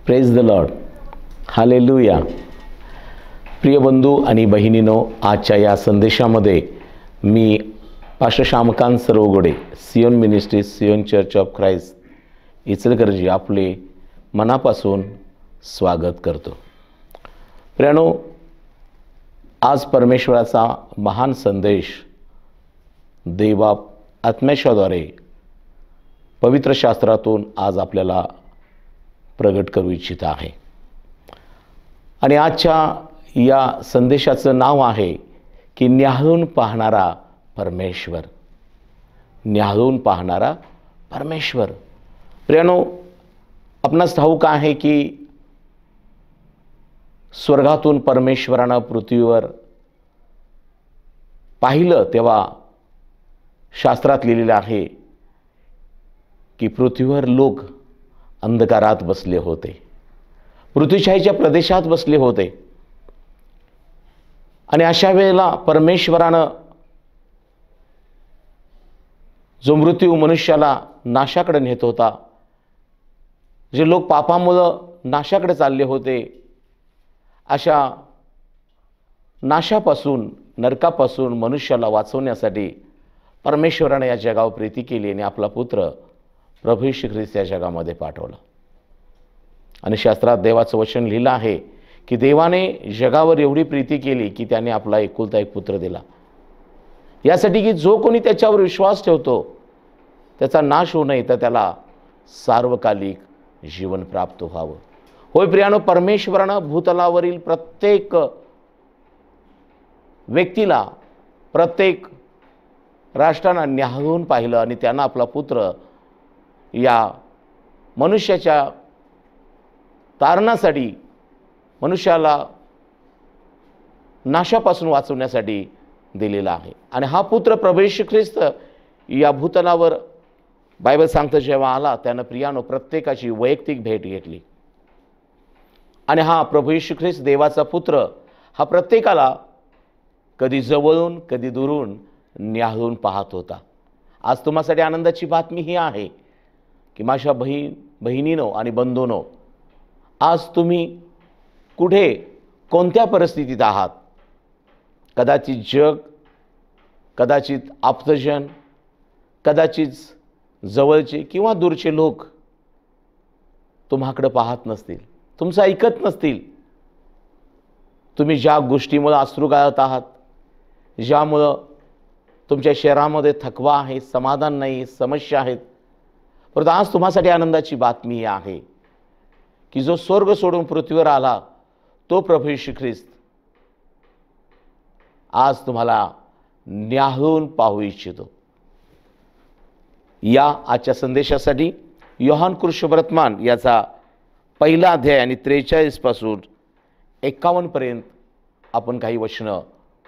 Praise the Lord. Hallelujah. प्रिय बंधू आणि बहिणीनो, आजच्या या संदेशामध्ये मी pastor Shyamkant Sarwagode, Zion ministries, Zion church of Christ, Ichalkaranji आपले मनापासून स्वागत करतो. प्रियानो, आज परमेश्वराचा महान संदेश देवा आत्म्याद्वारे पवित्र शास्त्रातून आज आपल्याला प्रगट करू इच्छित आहे. आणि आजच्या या संदेशाचं नाव आहे की न्याहाळून पाहणारा परमेश्वर. न्याहाळून पाहणारा परमेश्वर. प्रियानो, आपणास ठाऊक आहे की स्वर्गातून परमेश्वरानं पृथ्वीवर पाहिलं तेव्हा शास्त्रात लिहिलेलं आहे की पृथ्वीवर लोक अंधकारात बसले होते, पृथ्वीछायेच्या प्रदेशात बसले होते. आणि अशा वेळेला परमेश्वरानं जो मृत्यू मनुष्याला नाशाकडे नेत होता, जे लोक पापामुळं नाशाकडे चालले होते, अशा नाशापासून, नरकापासून मनुष्याला वाचवण्यासाठी परमेश्वराने या जगावर प्रीती केली आणि आपला पुत्र प्रभू येशू ख्रिस्त या जगामध्ये पाठवला. आणि शास्त्रात देवाचं वचन लिहिलं आहे की देवाने जगावर एवढी प्रीती केली की त्याने आपला एकुलता एक पुत्र दिला, यासाठी की जो कोणी त्याच्यावर विश्वास ठेवतो त्याचा नाश होऊ नये, तर त्याला सार्वकालिक जीवन प्राप्त व्हावं. होय प्रियानो, परमेश्वरानं भूतलावरील प्रत्येक व्यक्तीला, प्रत्येक राष्ट्रांना न्याहाळून पाहिलं आणि त्यांना आपला पुत्र या मनुष्याच्या तारणासाठी, मनुष्याला नाशापासून वाचवण्यासाठी दिलेला आहे. आणि हा पुत्र प्रभू येशू ख्रिस्त या भूतलावर बायबल सांगतं जेव्हा आला, त्यानं प्रियानो प्रत्येकाची वैयक्तिक भेट घेतली. आणि हा प्रभू येशू ख्रिस्त देवाचा पुत्र हा प्रत्येकाला कधी जवळून कधी दुरून न्याहाळून पाहत होता. आज तुम्हासाठी आनंदाची बातमी ही आहे की माझ्या बहिणीनो आणि बंधूनो, आज तुम्ही कुठे, कोणत्या परिस्थितीत आहात, कदाचित जग, कदाचित आप्तजन, कदाचित जवळचे किंवा दूरचे लोक तुम्हाकडे पाहत नसतील, तुमचं ऐकत नसतील. तुम्ही ज्या गोष्टीमुळे अश्रू गाळत आहात, ज्यामुळं तुमच्या शरीरामध्ये थकवा आहे, समाधान नाही, समस्या आहेत, परंतु आज तुम्हासाठी आनंदाची बातमी आहे की जो स्वर्ग सोडून पृथ्वीवर आला तो प्रभू येशू ख्रिस्त आज तुम्हाला न्याहाळून पाहू इच्छितो. या आजच्या संदेशासाठी योहान कृष्णवर्तमान याचा पहिला अध्याय आणि 43 पासून 51 पर्यंत आपण काही वचनं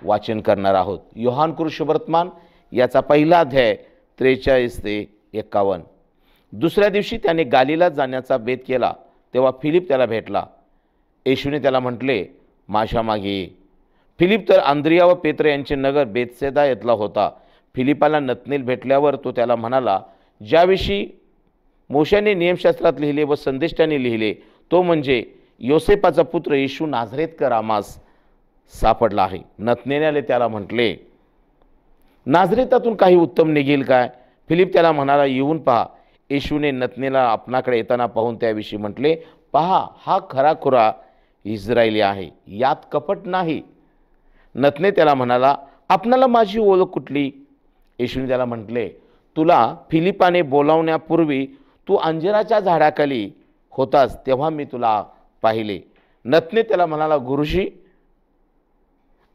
वाचन करणार आहोत. योहान कृष्णवर्तमान याचा पहिला अध्याय 43 ते 51. दुसऱ्या दिवशी त्याने गालिलात जाण्याचा बेत केला, तेव्हा फिलिप त्याला भेटला. येशूने त्याला म्हटले, माझ्या मागे ये. फिलिप तर आंद्रिया व पेत्र यांचे नगर बेतसेदा येथला होता. फिलिपाला नतनेल भेटल्यावर तो त्याला म्हणाला, ज्याविषयी मोशाने नियमशास्त्रात लिहिले व संदेष्टाने लिहिले, तो म्हणजे योसेपाचा पुत्र येशू नाझरेतकर आम्हास सापडला आहे. नतनेल्याने त्याला म्हटले, नाझरेतातून काही उत्तम निघेल काय? फिलिप त्याला म्हणाला, येऊन पहा. येशूने नतनेला आपणाकडे येताना पाहून त्याविषयी म्हटले, पहा, हा खराखुरा इस्रायली आहे, यात कपट नाही. नतने त्याला म्हणाला, आपणाला माझी ओळख कुठली? येशूने त्याला म्हटले, तुला फिलिपाने बोलावण्यापूर्वी तू अंजिराच्या झाडाखाली होतास तेव्हा मी तुला पाहिले. नतने त्याला म्हणाला, गुरुजी,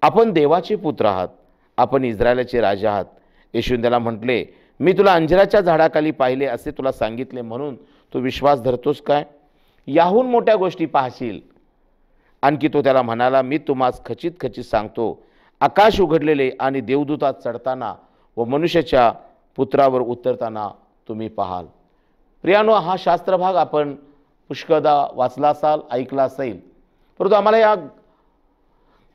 आपण देवाचे पुत्र आहात, आपण इस्रायलाचे राजा आहात. येशूने त्याला म्हटले, मी तुला अंजिराच्या झाडाखाली पाहिले असे तुला सांगितले म्हणून तू विश्वास धरतोस काय? याहून मोठ्या गोष्टी पाहशील. आणखी तो त्याला म्हणाला, मी तुम्हास खचित खचित सांगतो, आकाश उघडलेले आणि देवदूतात चढताना व मनुष्याच्या पुत्रावर उतरताना तुम्ही पाहाल. प्रियानो, हा शास्त्रभाग आपण पुष्कळदा वाचला असाल, ऐकला असेल, परंतु आम्हाला या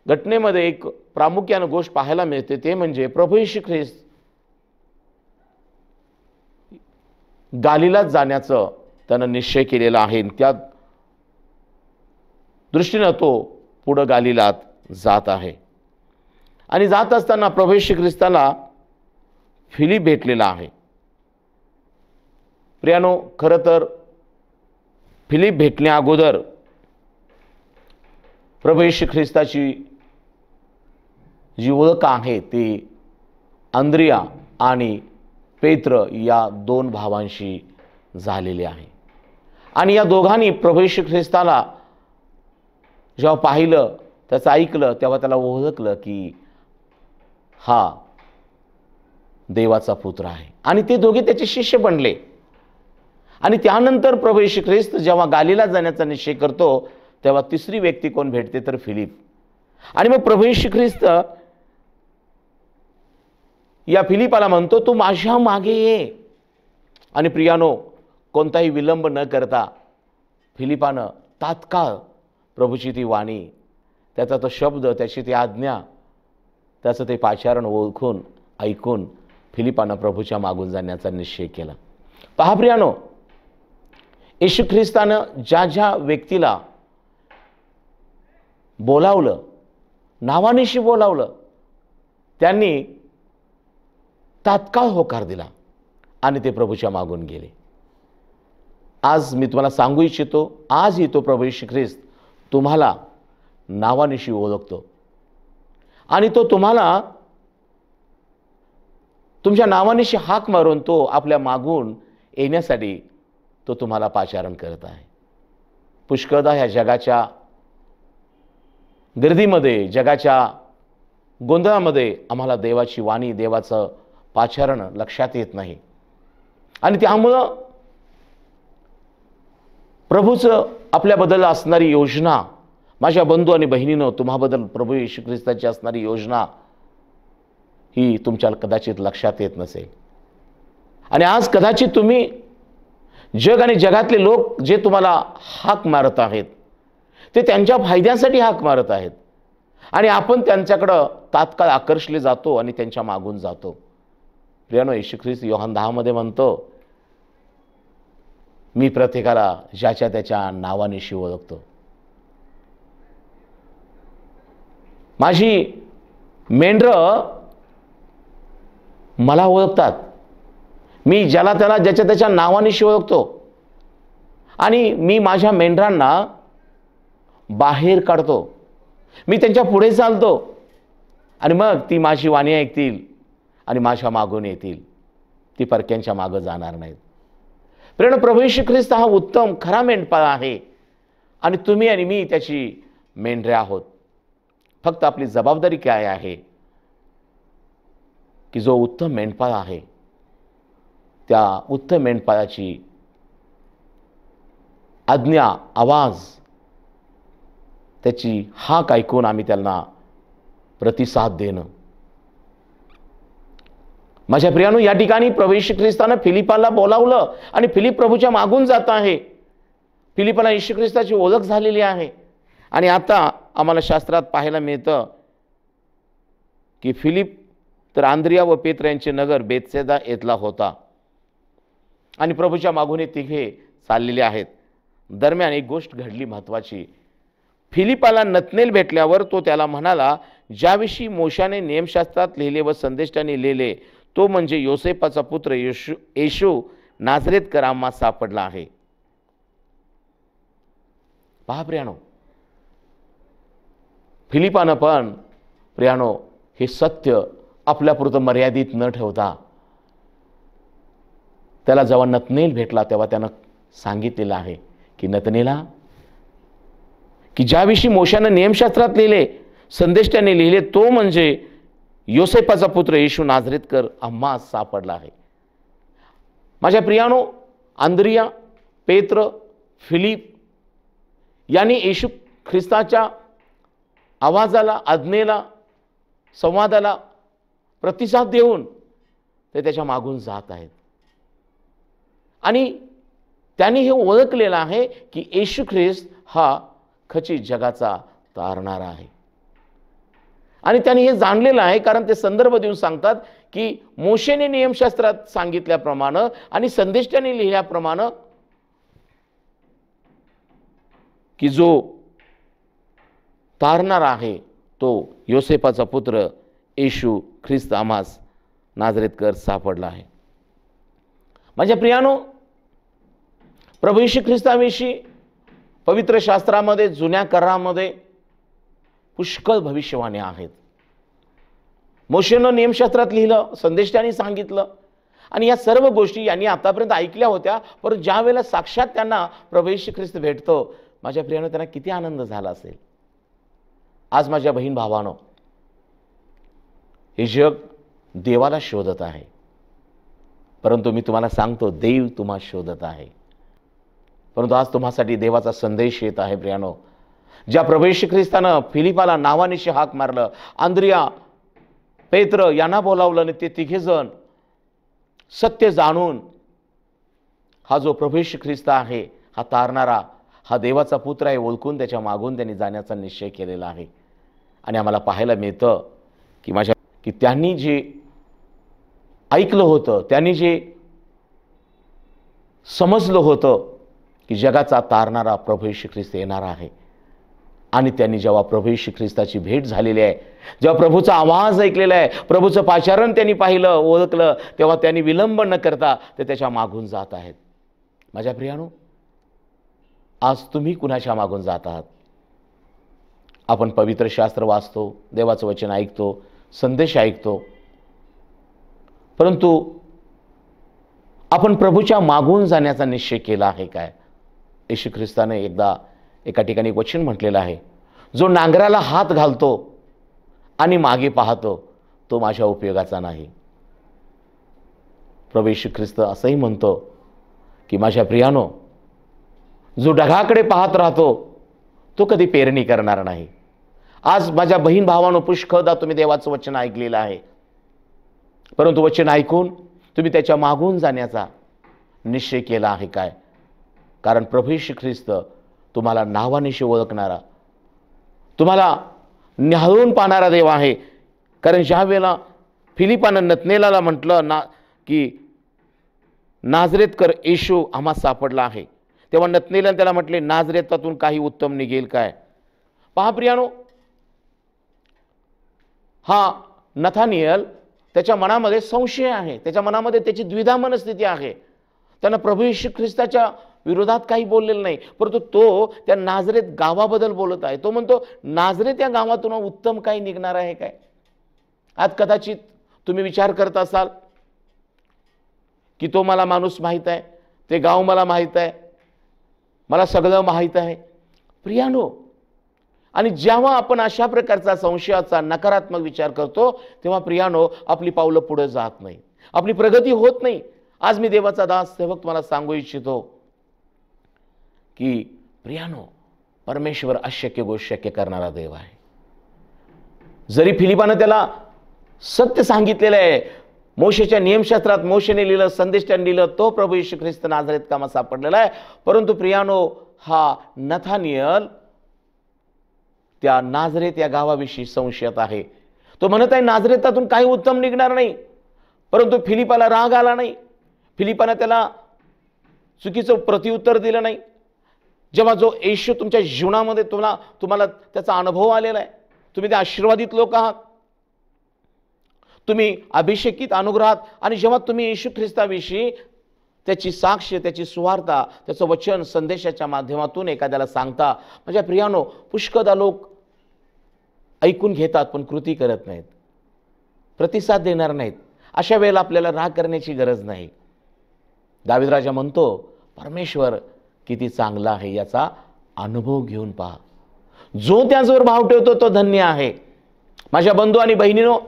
घटनेमध्ये एक प्रामुख्यानं गोष्ट पाहायला मिळते, ते म्हणजे प्रभू येशू ख्रिस्त गालिलात जाण्याचं त्यानं निश्चय केलेला आहे. त्या दृष्टीनं तो पुढं गालिलात जात आहे. आणि जात असताना प्रभू येशू ख्रिस्ताला फिलिप भेटलेला आहे. प्रियानो, खरं तर फिलिप भेटण्या अगोदर प्रभू येशू ख्रिस्ताची जी ओळख आहे ती अंद्रिया आणि पेत्र या दोन भावांशी झालेली आहे. आणि या दोघांनी प्रभू येशू ख्रिस्ताला जेव्हा पाहिलं, त्याचं ऐकलं, तेव्हा त्याला ओळखलं की हा देवाचा पुत्र आहे. आणि ते दोघे त्याचे शिष्य बनले. आणि त्यानंतर प्रभू येशू ख्रिस्त जेव्हा गालिला जाण्याचा निश्चय करतो, तेव्हा तिसरी व्यक्ती कोण भेटते तर फिलिप. आणि मग प्रभू येशू ख्रिस्त या फिलिपाला म्हणतो, तू माझ्या मागे ये. आणि प्रियानो, कोणताही विलंब न करता फिलिपानं तात्काळ प्रभूची ती वाणी, त्याचा तो शब्द, त्याची ती आज्ञा, त्याचं ते पाचारण ओळखून ऐकून फिलिपानं प्रभूच्या मागून जाण्याचा निश्चय केला. पहा प्रियानो, येशू ख्रिस्तानं ज्या ज्या व्यक्तीला बोलावलं, नावानिशी बोलावलं, त्यांनी तात्काळ होकार दिला आणि ते प्रभूच्या मागून गेले. आज मी तुम्हाला सांगू इच्छितो, आजही तो प्रभू येशू ख्रिस्त तुम्हाला नावानिशी ओळखतो आणि तो तुम्हाला तुमच्या नावानिशी हाक मारून तो आपल्या मागून येण्यासाठी तो तुम्हाला पाचारण करत आहे. पुष्कळदा ह्या जगाच्या गर्दीमध्ये, जगाच्या गोंधळामध्ये आम्हाला देवाची वाणी, देवाचं पाचारण लक्षात येत नाही. आणि त्यामुळं प्रभूचं आपल्याबद्दल असणारी योजना, माझ्या बंधू आणि बहिणीनं, तुम्हाबद्दल प्रभू येशू ख्रिस्ताची असणारी योजना ही तुमच्या कदाचित लक्षात येत नसेल. आणि आज कदाचित तुम्ही जग आणि जगातले लोक जे तुम्हाला हाक मारत आहेत ते त्यांच्या फायद्यासाठी हाक मारत आहेत आणि आपण त्यांच्याकडं तात्काळ आकर्षले जातो आणि त्यांच्या मागून जातो. प्रियानो, येशू ख्रिस्त योहान 10 मध्ये म्हणतो, मी प्रत्येकाला ज्याच्या त्याच्या नावानिशी ओळखतो. माझी मेंढरं मला ओळखतात. मी ज्याला त्याला ज्याच्या त्याच्या नावानिशी ओळखतो आणि मी माझ्या मेंढरांना बाहेर काढतो. मी त्यांच्या पुढे चालतो आणि मग ती माझी वाणी ऐकतील आणि माझ्या मागून येतील. ती परक्यांच्या मागं जाणार नाहीत. प्रिय प्रभू येशू ख्रिस्त हा उत्तम खरा मेंढपाळ आहे आणि तुम्ही आणि मी त्याची मेंढरे आहोत. फक्त आपली जबाबदारी काय आहे की जो उत्तम मेंढपाळ आहे त्या उत्तम मेंढपाळाची आज्ञा, आवाज, त्याची हाक ऐकून आम्ही त्यांना प्रतिसाद देणं. माझ्या प्रियानो, या ठिकाणी प्रभू येशू ख्रिस्तानं फिलिपाला बोलावलं आणि फिलिप प्रभूच्या मागून जात आहे. फिलिपाला येशू ख्रिस्ताची ओळख झालेली आहे. आणि आता आम्हाला शास्त्रात पाहायला मिळतं की फिलिप तर आंद्रिया व पेत्र यांचे नगर बेतसैदा येथला होता आणि प्रभूच्या मागून हे तिघे चाललेले आहेत. दरम्यान एक गोष्ट घडली महत्त्वाची. फिलिपाला नतनेल भेटल्यावर तो त्याला म्हणाला, ज्याविषयी मोशाने नियमशास्त्रात लिहिले व संदेष्टाने लिहिले तो म्हणजे योसेपाचा पुत्र येशू नाझरेतकर आम्हास सापडला आहे. पहा प्रियानो, फिलिपानं पण प्रियानो हे सत्य आपल्यापुरतं मर्यादित न ठेवता त्याला जेव्हा नतनेल भेटला तेव्हा त्यानं सांगितलेलं आहे की नतनेला, की ज्याविषयी मोशानं नियमशास्त्रात लिहिले, संदेष्टाने लिहिले तो म्हणजे योसेपाचा पुत्र येशू नाझरेतकर आम्हास सापडला आहे. माझ्या प्रियानो, आंद्रिया, पेत्र, फिलिप यांनी येशू ख्रिस्ताच्या आवाजाला, आज्ञेला, संवादाला प्रतिसाद देऊन ते त्याच्या मागून जात आहेत. आणि त्यांनी हे ओळखलेलं आहे की येशू ख्रिस्त हा खचित जगाचा तारणारा आहे. आणि त्यांनी हे जाणलेलं आहे कारण ते संदर्भ देऊन सांगतात की मोशेने नियमशास्त्रात सांगितल्याप्रमाणे आणि संदेष्टाने लिहिल्याप्रमाणे की जो तारणारा आहे तो योसेफाचा पुत्र येशू ख्रिस्त आम्हास नाझरेतकर सापडला आहे. माझ्या प्रियानो, प्रभू येशू ख्रिस्ताविषयी पवित्र शास्त्रामध्ये, जुन्या करारामध्ये पुष्कळ भविष्यवाणी आहेत. मोशेनं नियमशास्त्रात लिहिलं, संदेष्टांनी सांगितलं, आणि या सर्व गोष्टी यांनी आतापर्यंत ऐकल्या होत्या. परंतु ज्या वेळेला साक्षात त्यांना प्रभू येशू ख्रिस्त भेटतो, माझ्या प्रियानो, त्यांना किती आनंद झाला असेल. आज माझ्या बहीण भावानो, हे जग देवाला शोधत आहे, परंतु मी तुम्हाला सांगतो, देव तुम्हाला शोधत आहे. परंतु आज तुम्हासाठी देवाचा संदेश येत आहे प्रियानो. ज्या प्रभू येशू ख्रिस्तानं फिलिपाला नावानिशी हाक मारलं, आंद्रिया, पेत्र यांना बोलावलं, आणि ते तिघेजण सत्य जाणून हा जो प्रभू येशू ख्रिस्त आहे, हा तारणारा, हा देवाचा पुत्र आहे, ओळखून त्याच्या मागून त्यांनी जाण्याचा निश्चय केलेला आहे. आणि आम्हाला पाहायला मिळतं की त्यांनी जे ऐकलं होतं, त्यांनी जे समजलं होतं की जगाचा तारणारा प्रभू येशू ख्रिस्त येणार आहे, आणि त्यांनी जेव्हा प्रभू येशू ख्रिस्ताची भेट झालेली आहे, जेव्हा प्रभूचा आवाज ऐकलेला आहे, प्रभूचं पाचारण त्यांनी पाहिलं, ओळखलं, तेव्हा त्यांनी विलंब न करता ते त्याच्या मागून जात आहेत. माझ्या प्रियानो, आज तुम्ही कुणाच्या मागून जात आहात? आपण पवित्र शास्त्र वाचतो, देवाचं वचन ऐकतो, संदेश ऐकतो, परंतु आपण प्रभूच्या मागून जाण्याचा निश्चय केला आहे काय? येशू ख्रिस्ताने एकदा एका ठिकाणी वचन म्हटलेलं आहे, जो नांगराला हात घालतो आणि मागे पाहतो तो माझ्या उपयोगाचा नाही. प्रभू येशू ख्रिस्त असंही म्हणतो की माझ्या प्रियानो, जो ढगाकडे पाहत राहतो तो कधी पेरणी करणार नाही. आज माझ्या बहीण भावानो, पुष्कळदा तुम्ही देवाचं वचन ऐकलेलं आहे, परंतु वचन ऐकून तुम्ही त्याच्या मागून जाण्याचा निश्चय केला आहे काय? कारण प्रभू येशू ख्रिस्त तुम्हाला नावानिशी ओळखणारा, तुम्हाला न्याहाळून पाहणारा देव आहे. कारण ज्या वेळेला फिलिपानं नतनेलाला म्हटलं ना की नाझरेतकर येशू आम्हा सापडला आहे, तेव्हा नतनेलाने त्याला म्हटले, नाझरेतातून काही उत्तम निघेल काय? पहा प्रियानो, हा नथानिएल, त्याच्या मनामध्ये संशय आहे, त्याच्या मनामध्ये त्याची द्विधा मनस्थिती आहे. त्यानं प्रभू येशू ख्रिस्ताच्या विरोधात काही बोललेलं नाही, परंतु तो त्या नाझरेत गावाबद्दल बोलत आहे. तो म्हणतो, नाझरेत या गावातून उत्तम काही निघणार आहे काय? आज कदाचित तुम्ही विचार करत असाल की तो मला माणूस माहीत आहे, ते गाव मला माहीत आहे, मला सगळं माहीत आहे. प्रियानो, आणि जेव्हा आपण अशा प्रकारचा संशयाचा नकारात्मक विचार करतो, तेव्हा प्रियानो आपली पावलं पुढे जात नाही, आपली प्रगती होत नाही. आज मी देवाचा दास सेवक तुम्हाला सांगू इच्छितो की प्रियानो, परमेश्वर अशक्य गोष्ट शक्य करणारा देव आहे. जरी फिलिपानं त्याला सत्य सांगितलेलं आहे, मोशेच्या नियमशास्त्रात मोशेने लिहिलं, संदेशाने लिहिलं, तो प्रभू येशू ख्रिस्त नाझरेत कामा सापडलेला आहे, परंतु प्रियानो हा नथानिएल त्या नाझरेत या गावाविषयी संशयात आहे. तो म्हणत आहे नाझरेतातून काही उत्तम निघणार नाही, परंतु फिलिपाला राग आला नाही. फिलिपानं त्याला चुकीचं प्रत्युत्तर दिलं नाही. जेव्हा जो येशू तुमच्या जीवनामध्ये तुम्हाला त्याचा अनुभव आलेला आहे, तुम्ही ते आशीर्वादित लोक आहात, तुम्ही अभिषेकित अनुग्रहात, आणि जेव्हा तुम्ही येशू ख्रिस्ताविषयी त्याची साक्ष, त्याची सुवार्ता, त्याचं वचन संदेशाच्या माध्यमातून एखाद्याला सांगता, माझ्या प्रियानो, पुष्कळदा लोक ऐकून घेतात पण कृती करत नाहीत, प्रतिसाद देणार नाहीत. अशा वेळेला आपल्याला राग करण्याची गरज नाही. दावीद राजा म्हणतो, परमेश्वर किती चांगला आहे याचा अनुभव घेऊन पहा. जो त्याच्यावर भाव ठेवतो तो धन्य आहे. माझ्या बंधू आणि बहिणीनो,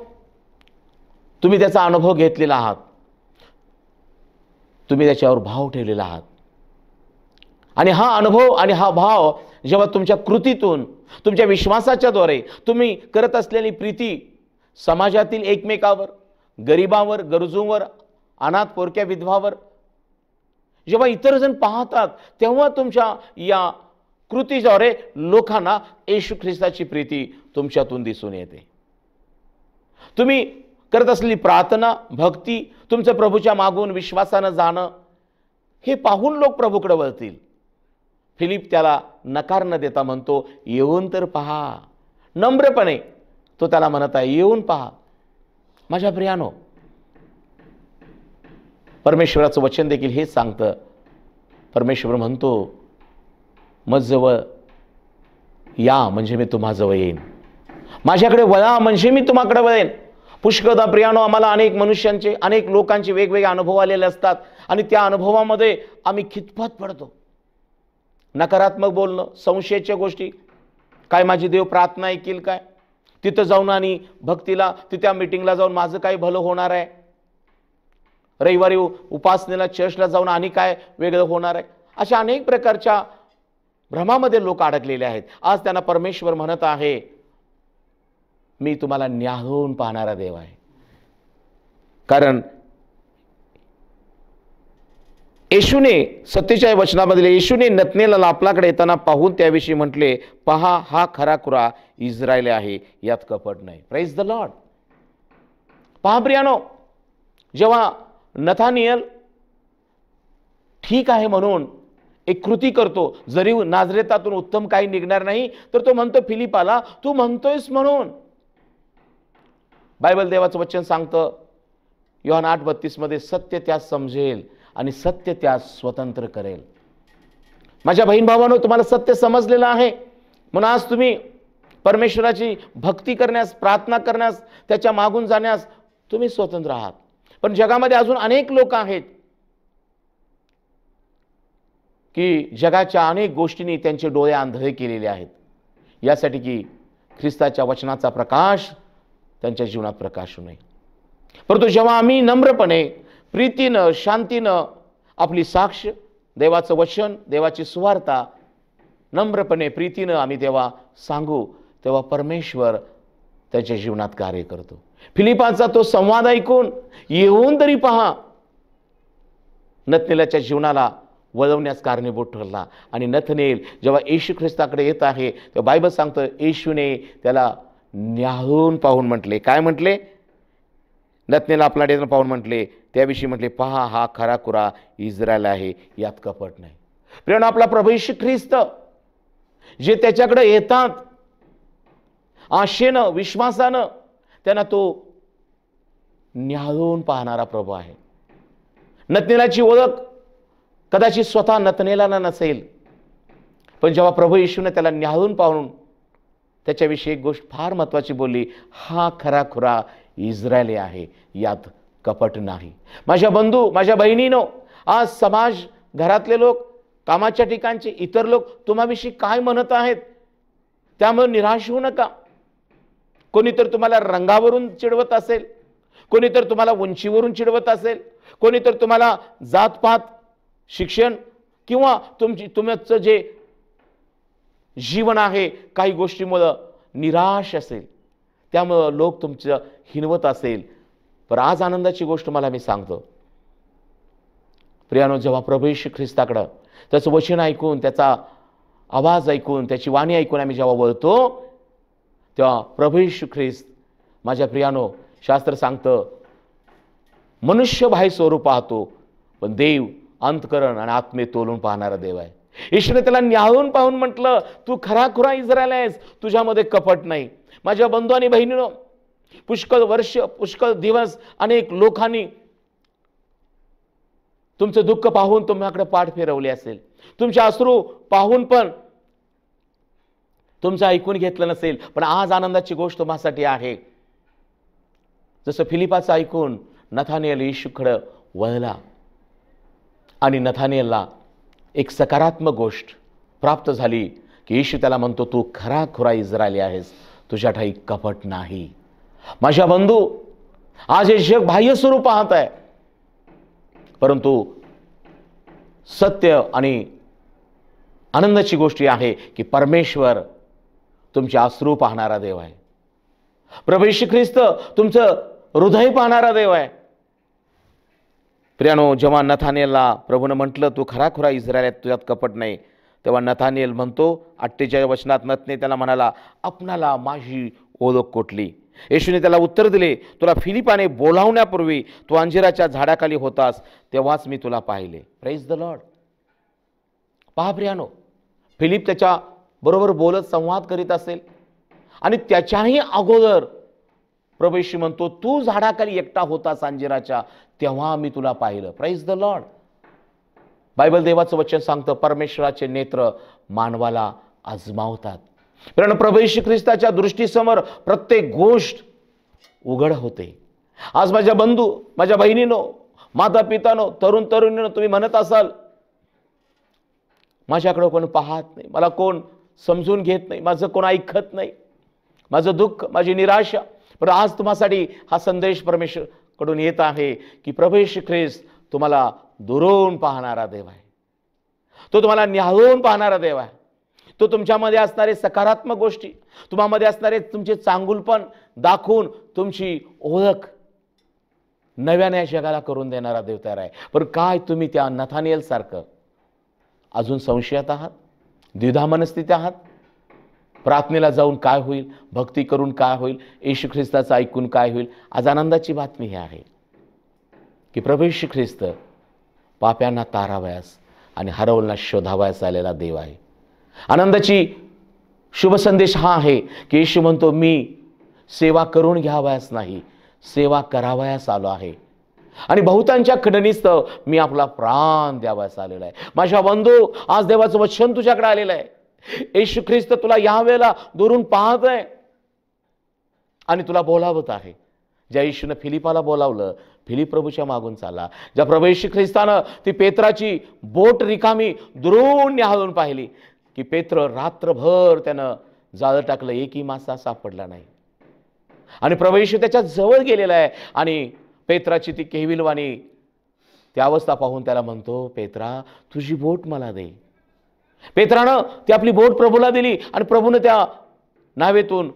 तुम्ही त्याचा अनुभव घेतलेला आहात, तुम्ही त्याच्यावर भाव ठेवलेला आहात, आणि हा अनुभव आणि हा भाव जेव्हा तुमच्या कृतीतून, तुमच्या विश्वासाच्या द्वारे तुम्ही करत असलेली प्रीती समाजातील एकमेकावर, गरीबावर, गरजूंवर, अनाथ पोरक्या विधवावर जेव्हा इतर जण पाहतात, तेव्हा तुमच्या या कृतीद्वारे लोकांना येशू ख्रिस्ताची प्रीती तुमच्यातून दिसून येते. तुम्ही करत असलेली प्रार्थना, भक्ती, तुमचं प्रभूच्या मागून विश्वासानं जाणं, हे पाहून लोक प्रभूकडे वळतील. फिलिप त्याला नकार न देता म्हणतो, येऊन तर पहा, नम्रपणे तो त्याला म्हणत आहे, येऊन पहा. माझ्या प्रियानो, परमेश्वराचं वचन देखील हेच सांगतं. परमेश्वर म्हणतो, माझजवळ या म्हणजे मी तुम्हाजवळ येईन, माझ्याकडे वळा म्हणजे मी तुम्हाकडे वळेन. पुष्कळदा प्रियानो, आम्हाला अनेक मनुष्यांचे, अनेक लोकांचे वेगवेगळे अनुभव आलेले असतात आणि त्या अनुभवामध्ये आम्ही खितपत पडतो. नकारात्मक बोलणं, संशयाच्या गोष्टी, काय माझी देव प्रार्थना ऐकेल काय, तिथं जाऊन आणि भक्तीला, तिथं मीटिंगला जाऊन माझं काय भलं होणार आहे, रविवारी उपासनेला चर्चला जाऊन आणि काय वेगळं होणार आहे. अशा अनेक प्रकारच्या भ्रमामध्ये लोक अडकलेले आहेत. आज त्यांना परमेश्वर म्हणत आहे, मी तुम्हाला न्याहाळून पाहणारा देव आहे. कारण येशूने 47 वचनामध्ये येशूने नतनेलला आपल्याकडे येताना पाहून त्याविषयी म्हटले, पहा हा खराखुरा इस्रायल आहे, यात कपट नाही. Praise the Lord. पहा प्रियानो, जेव्हा नथानिएल ठीक आहे म्हणून एक कृती करतो, जरी नाझरेतातून उत्तम काही निघणार नाही, तर तो म्हणतो फिलिपाला, तू म्हणतोयस म्हणून. बायबल देवाचं वचन सांगतं योहान 8:32 मध्ये, सत्य त्यास समजेल आणि सत्य त्यास स्वतंत्र करेल. माझ्या बहीण भावांनो, तुम्हाला सत्य समजलेलं आहे म्हणून आज तुम्ही परमेश्वराची भक्ती करण्यास, प्रार्थना करण्यास, त्याच्या मागून जाण्यास तुम्ही स्वतंत्र आहात. पण जगामध्ये अजून अनेक लोक आहेत की जगाच्या अनेक गोष्टींनी त्यांचे डोळे आंधळे केलेले आहेत, यासाठी की ख्रिस्ताच्या वचनाचा प्रकाश त्यांच्या जीवनात प्रकाशू नये. परंतु जेव्हा आम्ही नम्रपणे, प्रीतीनं, शांतीनं आपली साक्ष, देवाचं वचन, देवाची सुवार्ता नम्रपणे, प्रीतीनं आम्ही तेव्हा सांगू, तेव्हा परमेश्वर त्याच्या जीवनात कार्य करतो. फिलिपाचा तो संवाद ऐकून येऊन तरी पहा नतनेलच्या जीवनाला वळवण्यास कारणीभूत ठरला. आणि नथनेल जेव्हा येशू ख्रिस्ताकडे येत आहे, तेव्हा बायबल सांगतं येशूने त्याला न्याहाळून पाहून म्हटले. काय म्हटले? नतनेल आपल्याकडे पाहून म्हटले, त्याविषयी म्हटले, पहा हा खराखुरा इस्रायल आहे, यात कपट नाही. प्रियानो, आपला प्रभू येशू ख्रिस्त जे त्याच्याकडे येतात आशेनं, विश्वासानं, त्यांना तो न्याहाळून पाहणारा प्रभू आहे. नतनेलाची ओळख कदाचित स्वतः नतनेलाला नसेल, पण जेव्हा प्रभू येशूने त्याला न्याहाळून पाहून त्याच्याविषयी एक गोष्ट फार महत्त्वाची बोलली, हा खराखुरा इस्रायली आहे, यात कपट नाही. माझ्या बंधू, माझ्या बहिणीनो, आज समाज, घरातले लोक, कामाच्या ठिकाणचे इतर लोक तुम्हाविषयी काय म्हणत आहेत त्यामुळे निराश होऊ नका. कोणी तर तुम्हाला रंगावरून चिडवत असेल, कोणी तर तुम्हाला उंचीवरून चिडवत असेल, कोणी तर तुम्हाला जातपात, शिक्षण किंवा तुमचं जे जीवन आहे काही गोष्टीमुळे निराश असेल, त्यामुळे लोक तुमचं हिनवत असेल. पण आज आनंदाची गोष्ट मला मी सांगतो प्रियानो, जेव्हा प्रभू येशू ख्रिस्ताकडं त्याचं वचन ऐकून, त्याचा आवाज ऐकून, त्याची वाणी ऐकून आम्ही जेव्हा वळतो, तेव्हा प्रभू येशू ख्रिस्त, माझ्या प्रियानो, शास्त्र सांगतं मनुष्य बाह्य स्वरूप पाहतो, पण देव अंतकरण आणि आत्मे तोलून पाहणारा देव आहे. येशूने त्याला न्याहाळून पाहून म्हटलं, तू खराखुरा इस्रायल आहेस, तुझ्यामध्ये कपट नाही. माझ्या बंधू आणि बहिणीनो, पुष्कळ वर्ष, पुष्कळ दिवस अनेक लोकांनी तुमचं दुःख पाहून तुम्हाकडे पाठ फिरवले असेल, तुमचे अश्रू पाहून पण तुमचं ऐकून घेतलं नसेल. पण आज आनंदाची गोष्ट तुम्हासाठी आहे, जसं फिलिपाचं ऐकून नथानिएल येशूकडे वळला आणि नथानिएलला एक सकारात्मक गोष्ट प्राप्त झाली की येशू त्याला म्हणतो, तू खराखुरा इस्रायली आहेस, तुझ्या ठाई कपट नाही. माझ्या बंधू, आज हे जग बाह्य स्वरूप पाहत आहे, परंतु सत्य आणि आनंदाची गोष्ट आहे की परमेश्वर तुमचे अश्रू पाहणारा देव आहे. प्रभू येशू ख्रिस्त तुमचं हृदय पाहणारा देव आहे. प्रियानो, जेव्हा नथानिएलला प्रभूनं म्हटलं, तू खराखुरा इस्रायल आहे, तुझ्यात कपट नाही, तेव्हा नथानिएल म्हणतो 48 वचनात, नथने त्याला म्हणाला, आपणाला माझी ओळख कोठली? येशूने त्याला उत्तर दिले, तुला फिलिपाने बोलावण्यापूर्वी तू अंजिराच्या झाडाखाली होतास, तेव्हाच मी तुला पाहिले. Praise the Lord. पहा प्रियानो, फिलिप त्याच्या बरोबर बोलत संवाद करीत असेल आणि त्याच्याही अगोदर प्रभू येशू म्हणतो, तू झाडाखाली एकटा होतास अंजिराच्या, तेव्हा मी तुला पाहिलं. Price the Lord. बायबल देवाचं वचन सांगतं, परमेश्वराचे नेत्र मानवाला आजमावतात. कारण प्रभू येशू ख्रिस्ताच्या दृष्टीसमोर प्रत्येक गोष्ट उघड होते. आज माझ्या बंधू, माझ्या बहिणीनो, माता पितानो, तरुण तरुणीनो, तुम्ही म्हणत असाल, माझ्याकडे कोण पाहत नाही, मला कोण समजून घेत नाही, माझं कोण ऐकत नाही, माझं दुःख, माझी निराशा. पण आज तुम्हासाठी हा संदेश परमेश्वर कडून येत आहे की प्रभू येशू ख्रिस्त तुम्हाला दुरून पाहणारा देव आहे. तो तुम्हाला न्याहाळून पाहणारा देव आहे. तो तुमच्यामध्ये असणारे सकारात्मक गोष्टी, तुम्हामध्ये असणारे तुमचे चांगुलपण दाखवून तुमची ओळख नव्याने जगाला करून देणारा देव तयार आहे. पण काय तुम्ही त्या नथानिएल सारखं अजून संशयात आहात, द्विधा मनस्थितीत आहात? प्रार्थनेला जाऊन काय होईल, भक्ती करून काय होईल, येशू ख्रिस्ताचं ऐकून काय होईल? आज आनंदाची बातमी ही आहे की प्रभू येशू ख्रिस्त पाप्यांना तारावयास आणि हरवलेला शोधावयास आलेला देव आहे. आनंदाची शुभ संदेश हा आहे की येशू म्हणतो, मी सेवा करून घ्यावयास नाही, सेवा करावयास आलो आहे आणि बहुतांच्या खंडणीस्तव मी आपला प्राण द्यावयास आलेला आहे. माझ्या बंधू, आज देवाचं वचन तुझ्याकडे आलेलं आहे. येशू ख्रिस्त तुला यावेळेला दुरून पाहत आहे आणि तुला बोलावत आहे. ज्या येशूनं फिलिपाला बोलावलं, फिलिप प्रभूच्या मागून चालला. ज्या प्रभू येशू ख्रिस्तानं ती पेत्राची बोट रिकामी दुरून न्याहाळून पाहिली की पेत्र रात्रभर त्यानं जाळं टाकलं, एकही मासा सापडला नाही. आणि प्रभू येशू त्याच्या जवळ गेलेला आहे आणि पेत्राची ती केविलवाणी त्या अवस्था पाहून त्याला म्हणतो, पेत्रा, तुझी बोट मला दे. पेत्रानं ती आपली बोट प्रभूला दिली आणि प्रभूने त्या नावेतून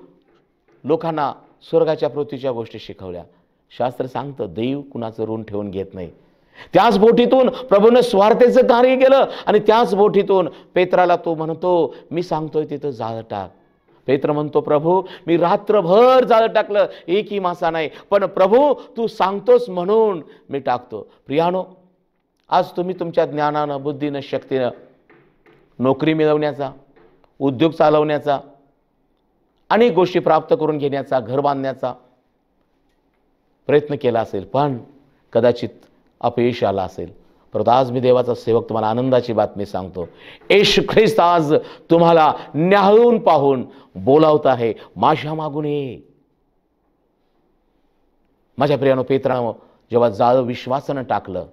लोकांना स्वर्गाच्या पृथ्वीच्या गोष्टी शिकवल्या. शास्त्र सांगतं, देव कुणाचं ऋण ठेवून घेत नाही. त्याच बोटीतून प्रभूने स्वार्थेचं कार्य केलं आणि त्याच बोटीतून पेत्राला तो म्हणतो, मी सांगतोय तिथं जाळं टाक. पेत्र म्हणतो, प्रभू, मी रात्रभर जाळं टाकलं, एकही मासा नाही, पण प्रभू तू सांगतोस म्हणून मी टाकतो. प्रियानो, आज तुम्ही तुमच्या ज्ञानानं, बुद्धीनं, शक्तीनं नोकरी मिळवण्याचा, उद्योग चालवण्याचा, अनेक गोष्टी प्राप्त करून घेण्याचा, घर बांधण्याचा प्रयत्न केला असेल, पण कदाचित अपयश आला असेल. परंतु आज मी देवाचा सेवक तुम्हाला आनंदाची बातमी सांगतो, येशू ख्रिस्त आज तुम्हाला न्याहाळून पाहून बोलावत आहे, माझ्या मागून ये. माझ्या प्रियानो, पेत्रानं जेव्हा जाळं विश्वासानं टाकलं,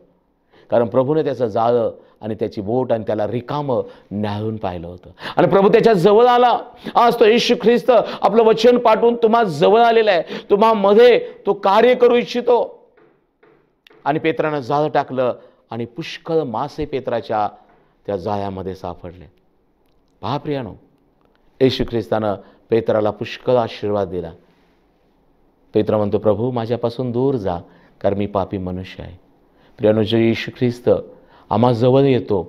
कारण प्रभूने त्याचं जाळं आणि त्याची बोट आणि त्याला रिकामं न्याहाळून पाहिलं होतं आणि प्रभू त्याच्या जवळ आला. आज तो येशू ख्रिस्त आपलं वचन पाठवून तुम्हा जवळ आलेला आहे, तुम्हा मध्ये तो कार्य करू इच्छितो. आणि पेत्रानं जाळं टाकलं आणि पुष्कळ मासे पेत्राच्या त्या जाळ्यामध्ये सापडले. पहा प्रियानो, येशू ख्रिस्तानं पेत्राला पुष्कळ आशीर्वाद दिला. पेत्र म्हणतो, प्रभू माझ्यापासून दूर जा, कारण मी पापी मनुष्य आहे. प्रियानो, जो येशू ख्रिस्त आम्हा जवळ येतो,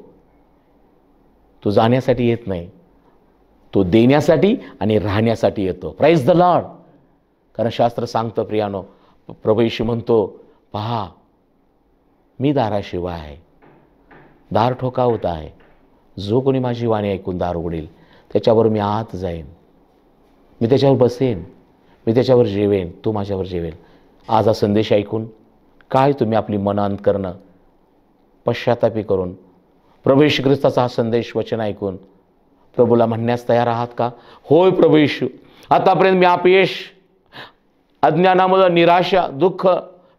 तो जाण्यासाठी येत नाही, तो देण्यासाठी आणि राहण्यासाठी येतो. Praise the Lord. कारण शास्त्र सांगतं प्रियानो, प्रभू येशू म्हणतो, पहा मी दाराशिवाय आहे, दार ठोठावत आहे, जो कोणी माझी वाणी ऐकून दार उघडेल त्याच्यावर मी आत जाईन, मी त्याच्यावर बसेन, मी त्याच्यावर जेवेन, तो माझ्यावर जेवेल. आज हा संदेश ऐकून काय तुम्ही आपली मनं अंतकरणं पश्चातापी करून प्रभू येशू ख्रिस्ताचा हा संदेश, वचन ऐकून प्रभूला म्हणण्यास तयार आहात का? होय प्रभू येशू, आतापर्यंत मी अपयश, अज्ञानामुळे निराशा, दुःख,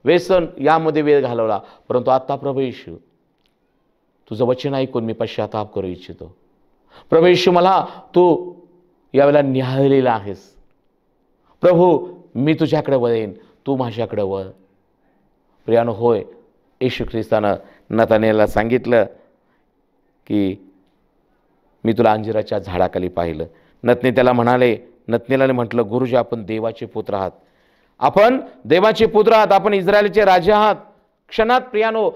व्यसन यामध्ये वेळ घालवला, परंतु आता प्रभू येशू तुझं वचन ऐकून मी पश्चाताप करू इच्छितो. प्रभू येशू, मला तू यावेळेला न्याहाळलेला आहेस. प्रभू मी तुझ्याकडे वळेन, तू माझ्याकडे वळ. प्रियानो, होय, येशू ख्रिस्तानं नथानिएलला सांगितलं की मी तुला अंजिराच्या झाडाखाली पाहिलं. नथानिएल त्याला म्हणाले, नथानिएलने म्हटलं, गुरुजी आपण देवाचे पुत्र आहात, आपण देवाचे पुत्र आहात, आपण इस्रायलचे राजा आहात. क्षणात प्रियानो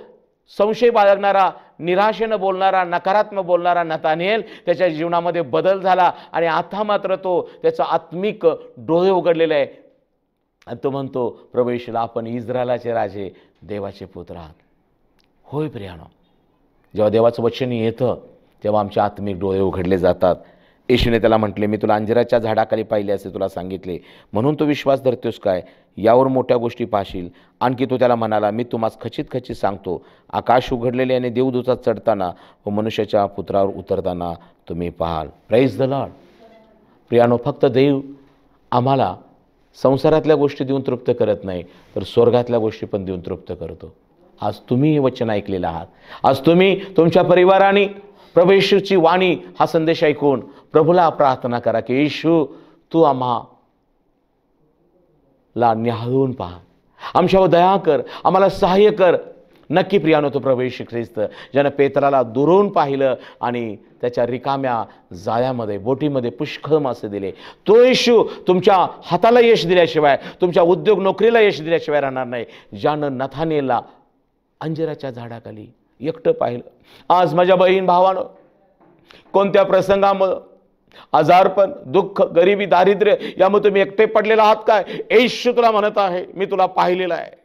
संशय बाळगणारा, निराशेनं बोलणारा, नकारात्मक बोलणारा नथानिएल त्याच्या जीवनामध्ये बदल झाला आणि आता मात्र तो त्याचा आत्मिक डोळे उघडलेले आहे आणि तो म्हणतो, प्रभू येशूला आपण इस्रायलाचे राजे, देवाचे पुत्र आहात. होय प्रियानो, जेव्हा देवाचं वचन येतं तेव्हा आमचे आत्मिक डोळे उघडले जातात. येशूने त्याला म्हटले, मी तुला अंजिराच्या झाडाखाली पाहिले असे तुला सांगितले, म्हणून तू विश्वास धरतोस काय? यावर मोठ्या गोष्टी पाहशील. आणखी तो त्याला म्हणाला, मी तुम्हास खचित खचित सांगतो, आकाश उघडलेले आणि देवदूतात चढताना व मनुष्याच्या पुत्रावर उतरताना तुम्ही पाहाल. Praise the Lord. प्रियानो, फक्त देव आम्हाला संसारातल्या गोष्टी देऊन तृप्त करत नाही, तर स्वर्गातल्या गोष्टी पण देऊन तृप्त करतो. आज तुम्ही हे वचन ऐकलेलं आहात. आज तुम्ही तुमच्या परिवाराने प्रभू येशूची वाणी हा संदेश ऐकून प्रभूला प्रार्थना करा की येशू, तू आम्हाला न्याहाळून पहा, आमच्यावर दया कर, आम्हाला सहाय्य कर. नक्की प्रियानो, तो प्रभू येशू ख्रिस्त ज्यानं पेत्राला दुरून पाहिलं आणि त्याच्या रिकाम्या जाळ्यामध्ये बोटीमध्ये पुष्कळ मासे दिले, तो येशू तुमच्या हाताला यश दिल्याशिवाय, तुमच्या उद्योग नोकरीला यश दिल्याशिवाय राहणार नाही. ज्यानं नथानेलला अंजिराच्या झाडाखाली एकटं पाहिलं. आज माझ्या बहीण भावानं, कोणत्या प्रसंगामुळे, आजारपण, दुःख, गरिबी, दारिद्र्य यामुळे तुम्ही एकटे पडलेला आहात काय? येशू तुला म्हणत आहे, मी तुला पाहिलेला आहे.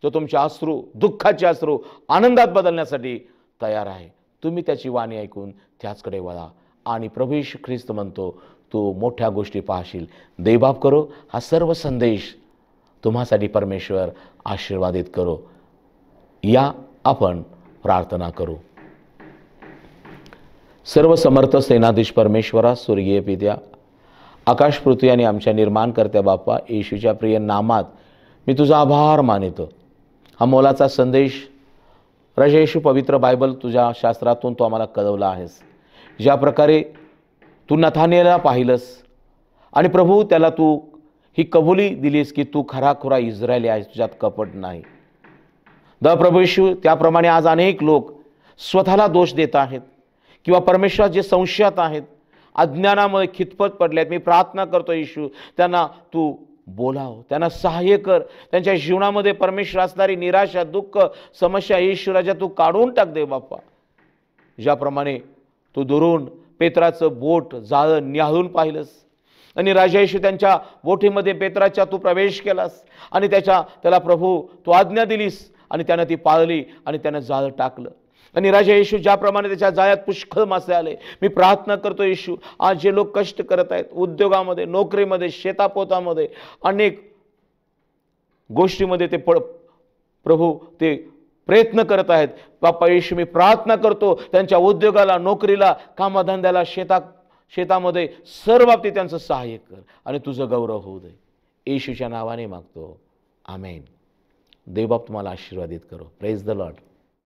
तो तुमचे अश्रू, दुःखाचे अश्रू आनंदात बदलण्यासाठी तयार आहे. तुम्ही त्याची वाणी ऐकून त्याचकडे वळा. आणि प्रभू येशू ख्रिस्त म्हणतो, तू मोठ्या गोष्टी पाहशील. देवबाप करो हा सर्व संदेश तुम्हासाठी परमेश्वर आशीर्वादित करो. या आपण प्रार्थना करू. सर्व समर्थ सेनाधीश परमेश्वरा, स्वर्गीय पित्या, आकाश पृथ्वी आणि आमच्या निर्माणकर्त्या बाप्पा, येशूच्या प्रिय नामात मी तुझा आभार मानितो. हा मोलाचा संदेश राजा येशू, पवित्र बायबल तुझ्या शास्त्रातून तू आम्हाला कळवला आहेस. ज्या प्रकारे तू नथानेलला पाहिलंस आणि प्रभू त्याला तू ही कबुली दिलीस की तू खराखुरा इस्रायली आहेस, तुझ्यात कपट नाही. प्रभू येशू, त्याप्रमाणे आज अनेक लोक स्वतःला दोष देत आहेत किंवा परमेश्वर जे संशयात आहेत, अज्ञानामुळे खितपत पडले आहेत. मी प्रार्थना करतो येशू, त्यांना तू बोलाव, त्यांना सहाय्य कर. त्यांच्या जीवनामध्ये परमेश्वर असणारी निराशा, दुःख, समस्या येशू राजा तू काढून टाक दे बाप्पा. ज्याप्रमाणे तू दुरून पेत्राचं बोट जाळं न्याहाळून पाहिलंस आणि राजा येशू त्यांच्या बोटीमध्ये पेत्राच्या तू प्रवेश केलास आणि त्याला प्रभू तू आज्ञा दिलीस आणि त्यानं ती पाळली आणि त्यानं जाळं टाकलं. आणि राजा येशू, ज्याप्रमाणे त्याच्या जाळ्यात पुष्कळ मासे आले, मी प्रार्थना करतो येशू, आज जे लोक कष्ट करत आहेत उद्योगामध्ये, नोकरीमध्ये, शेतापोतामध्ये, अनेक गोष्टीमध्ये ते प्रभू ते प्रयत्न करत आहेत बाप्पा येशू, मी प्रार्थना करतो त्यांच्या उद्योगाला, नोकरीला, कामधंद्याला, शेतामध्ये सर्व बाबतीत त्यांचं सहाय्य कर आणि तुझं गौरव होऊ दे. येशूच्या नावाने मागतो, आमेन. देवबाप तुम्हाला आशीर्वादित करो. Praise the Lord.